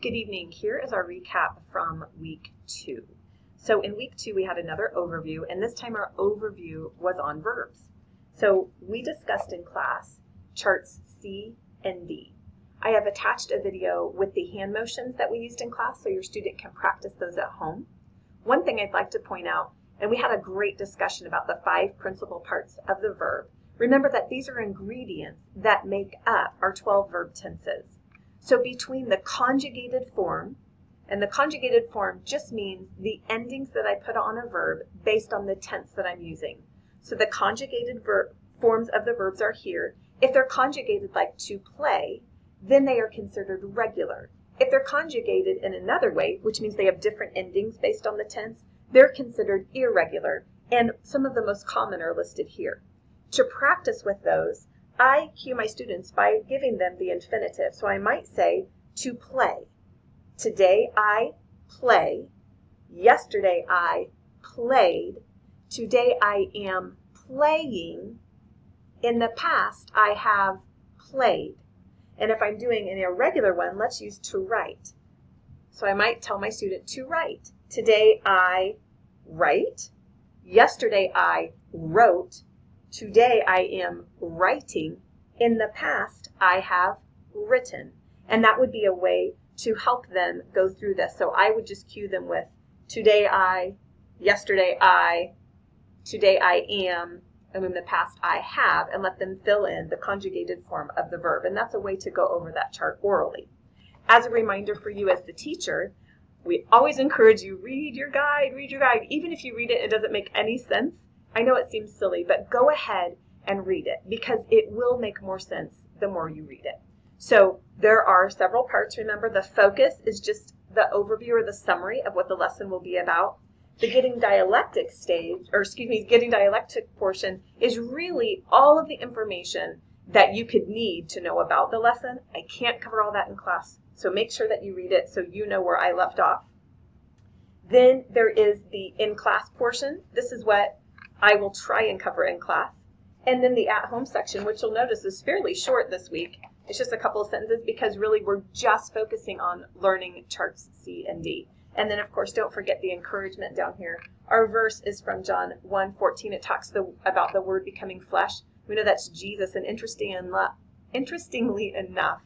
Good evening. Here is our recap from week 2. So in week 2, we had another overview, and this time our overview was on verbs. So we discussed in class charts C and D. I have attached a video with the hand motions that we used in class so your student can practice those at home. One thing I'd like to point out, and we had a great discussion about the 5 principal parts of the verb. Remember that these are ingredients that make up our 12 verb tenses. So between the conjugated form, and the conjugated form just means the endings that I put on a verb based on the tense that I'm using. So the conjugated forms of the verbs are here. If they're conjugated like to play, then they are considered regular. If they're conjugated in another way, which means they have different endings based on the tense, they're considered irregular, and some of the most common are listed here. To practice with those, I cue my students by giving them the infinitive. So I might say to play. Today I play. Yesterday I played. Today I am playing. In the past I have played. And if I'm doing an irregular one, let's use to write. So I might tell my student to write. Today I write. Yesterday I wrote. Today I am writing. In the past I have written. And that would be a way to help them go through this. So I would just cue them with today I, yesterday I, today I am, and in the past I have, and let them fill in the conjugated form of the verb. And that's a way to go over that chart orally. As a reminder for you as the teacher, we always encourage you, read your guide. Even if you read it, it doesn't make any sense. I know it seems silly, but go ahead and read it because it will make more sense the more you read it. So there are several parts. Remember, the focus is just the overview or the summary of what the lesson will be about. The getting dialectic portion is really all of the information that you could need to know about the lesson. I can't cover all that in class, so make sure that you read it so you know where I left off. Then there is the in-class portion. This is what I will try and cover in class. And then the at-home section, which you'll notice is fairly short this week. It's just a couple of sentences because really we're just focusing on learning charts C and D. And then, of course, don't forget the encouragement down here. Our verse is from John 1:14. It talks about the Word becoming flesh. We know that's Jesus, and interestingly enough,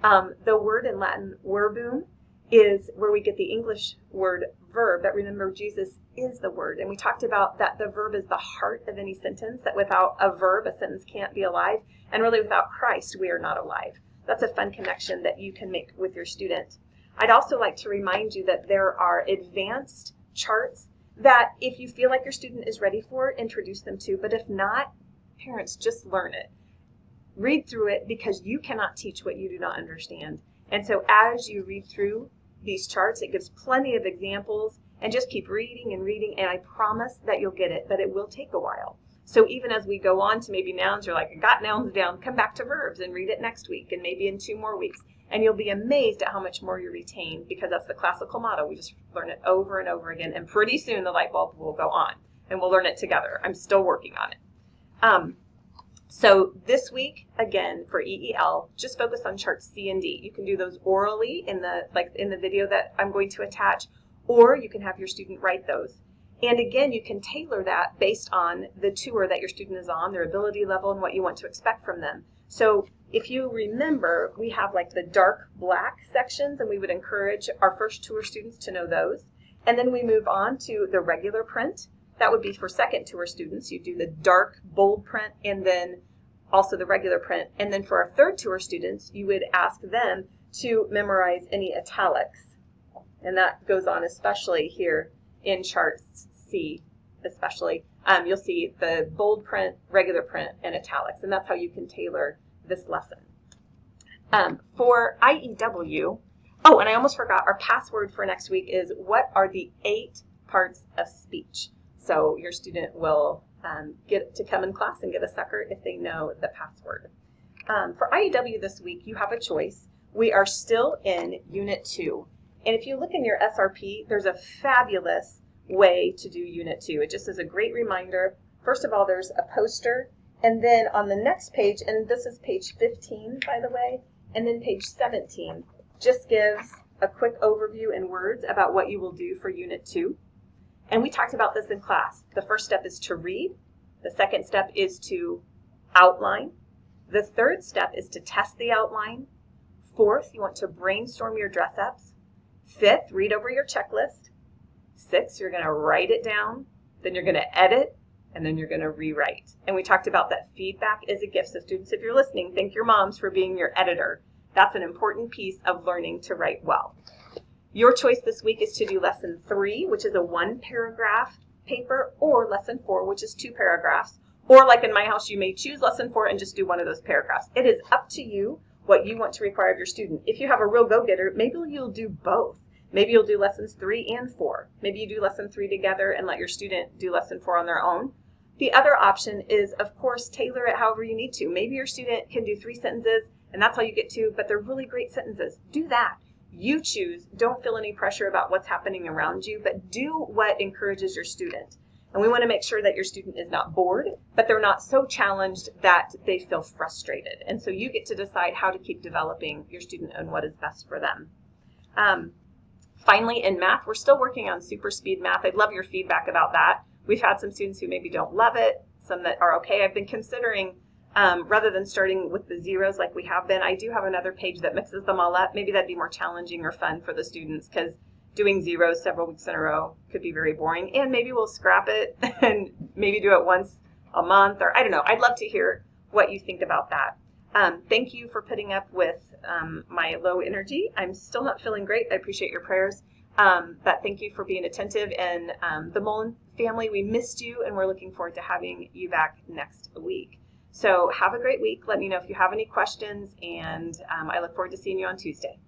the word in Latin, verbum, is where we get the English word verb, but remember Jesus is the word. And we talked about that the verb is the heart of any sentence, that without a verb, a sentence can't be alive. And really without Christ, we are not alive. That's a fun connection that you can make with your student. I'd also like to remind you that there are advanced charts that if you feel like your student is ready for, introduce them to. But if not, parents, just learn it. Read through it because you cannot teach what you do not understand. And so as you read through these charts, it gives plenty of examples, and just keep reading and reading, and I promise that you'll get it, but it will take a while. So even as we go on to maybe nouns, you're like, I got nouns down, come back to verbs and read it next week and maybe in 2 more weeks. And you'll be amazed at how much more you retain because that's the classical motto. We just learn it over and over again, and pretty soon the light bulb will go on and we'll learn it together. I'm still working on it. So this week, again, for EEL, just focus on charts C and D. You can do those orally in the video that I'm going to attach, or you can have your student write those. And again, you can tailor that based on the tour that your student is on, their ability level, and what you want to expect from them. So if you remember, we have like the dark black sections, and we would encourage our first tour students to know those. And then we move on to the regular print. That would be for second tour students. You do the dark bold print and then also the regular print. And then for our third tour students, you would ask them to memorize any italics. And that goes on especially here in charts C, especially. You'll see the bold print, regular print, and italics. And that's how you can tailor this lesson. For IEW, oh, and I almost forgot, our password for next week is what are the 8 parts of speech? So your student will get to come in class and get a sucker if they know the password. For IEW this week, you have a choice. We are still in Unit 2. And if you look in your SRP, there's a fabulous way to do Unit 2. It just is a great reminder. First of all, there's a poster. And then on the next page, and this is page 15, by the way, and then page 17, just gives a quick overview in words about what you will do for Unit 2. And we talked about this in class. The first step is to read. The second step is to outline. The third step is to test the outline. Fourth, you want to brainstorm your dress-ups. Fifth, read over your checklist. Sixth, you're going to write it down. Then you're going to edit, and then you're going to rewrite. And we talked about that feedback is a gift. So students, if you're listening, thank your moms for being your editor. That's an important piece of learning to write well. Your choice this week is to do lesson 3, which is a 1-paragraph paper, or lesson 4, which is 2 paragraphs. Or like in my house, you may choose lesson 4 and just do one of those paragraphs. It is up to you what you want to require of your student. If you have a real go-getter, maybe you'll do both. Maybe you'll do lessons 3 and 4. Maybe you do lesson 3 together and let your student do lesson 4 on their own. The other option is, of course, tailor it however you need to. Maybe your student can do 3 sentences and that's all you get to, but they're really great sentences. Do that. You choose. Don't feel any pressure about what's happening around you, but do what encourages your student. And we want to make sure that your student is not bored, but they're not so challenged that they feel frustrated. And so you get to decide how to keep developing your student and what is best for them. Finally, in math, we're still working on super speed math. I'd love your feedback about that. We've had some students who maybe don't love it, some that are okay. I've been considering, rather than starting with the zeros like we have been, I do have another page that mixes them all up. Maybe that'd be more challenging or fun for the students, because doing zeros several weeks in a row could be very boring. And maybe we'll scrap it and maybe do it once a month, or I don't know. I'd love to hear what you think about that. Thank you for putting up with my low energy. I'm still not feeling great. I appreciate your prayers. But thank you for being attentive. And the Mullen family, we missed you, and we're looking forward to having you back next week. So have a great week. Let me know if you have any questions, and I look forward to seeing you on Tuesday.